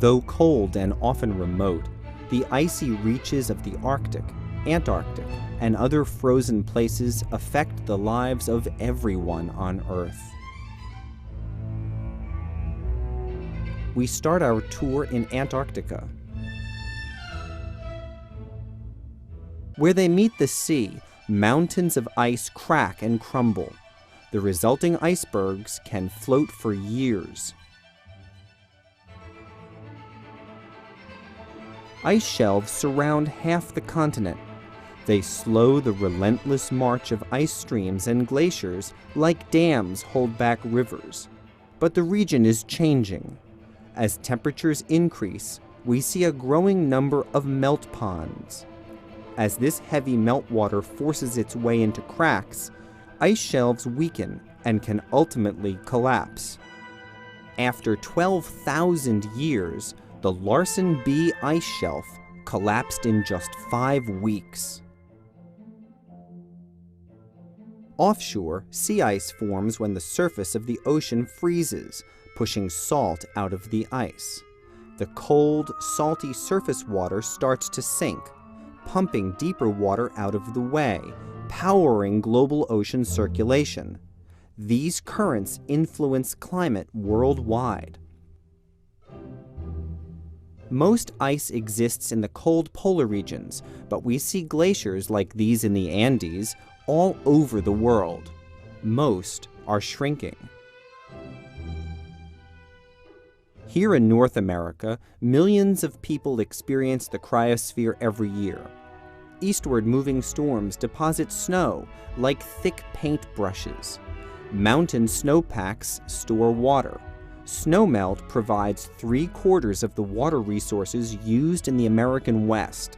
Though cold and often remote, the icy reaches of the Arctic, Antarctic, and other frozen places affect the lives of everyone on Earth. We start our tour in Antarctica. Where they meet the sea, mountains of ice crack and crumble. The resulting icebergs can float for years. Ice shelves surround half the continent. They slow the relentless march of ice streams and glaciers like dams hold back rivers. But the region is changing. As temperatures increase, we see a growing number of melt ponds. As this heavy meltwater forces its way into cracks, ice shelves weaken and can ultimately collapse. After 12,000 years, the Larsen B ice shelf collapsed in just 5 weeks. Offshore, sea ice forms when the surface of the ocean freezes, pushing salt out of the ice. The cold, salty surface water starts to sink, pumping deeper water out of the way, powering global ocean circulation. These currents influence climate worldwide. Most ice exists in the cold polar regions, but we see glaciers like these in the Andes all over the world. Most are shrinking. Here in North America, millions of people experience the cryosphere every year. Eastward moving storms deposit snow like thick paint brushes. Mountain snowpacks store water. Snowmelt provides 3/4 of the water resources used in the American West.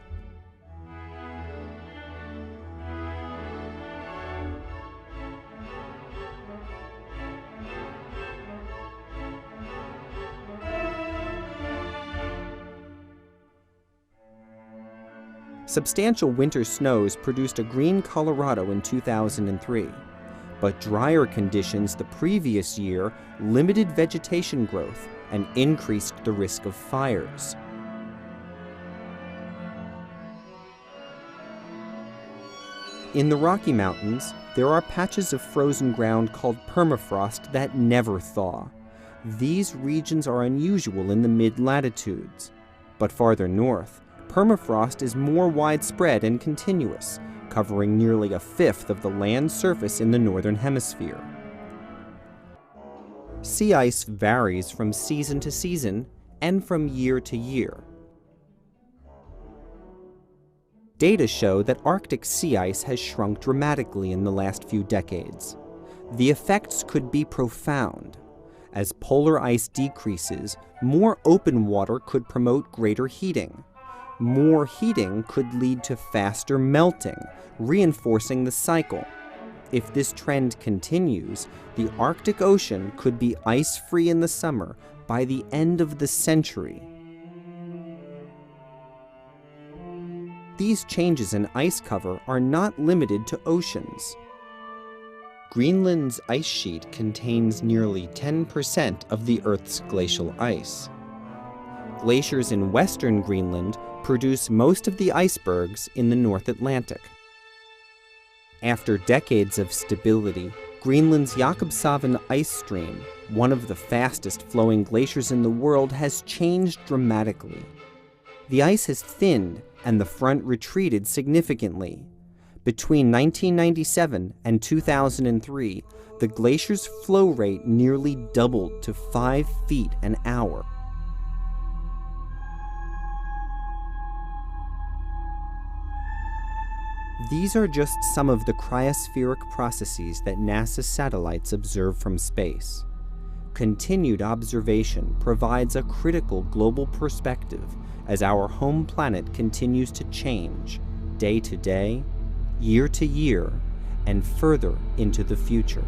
Substantial winter snows produced a green Colorado in 2003, but drier conditions the previous year limited vegetation growth and increased the risk of fires. In the Rocky Mountains, there are patches of frozen ground called permafrost that never thaw. These regions are unusual in the mid-latitudes, but farther north, permafrost is more widespread and continuous, covering nearly 1/5 of the land surface in the northern hemisphere. Sea ice varies from season to season and from year to year. Data show that Arctic sea ice has shrunk dramatically in the last few decades. The effects could be profound. As polar ice decreases, more open water could promote greater heating. More heating could lead to faster melting, reinforcing the cycle. If this trend continues, the Arctic Ocean could be ice-free in the summer by the end of the century. These changes in ice cover are not limited to oceans. Greenland's ice sheet contains nearly 10% of the Earth's glacial ice. Glaciers in western Greenland produce most of the icebergs in the North Atlantic. After decades of stability, Greenland's Jakobshavn ice stream, one of the fastest flowing glaciers in the world, has changed dramatically. The ice has thinned and the front retreated significantly. Between 1997 and 2003, the glacier's flow rate nearly doubled to 5 feet an hour. These are just some of the cryospheric processes that NASA satellites observe from space. Continued observation provides a critical global perspective as our home planet continues to change, day to day, year to year, and further into the future.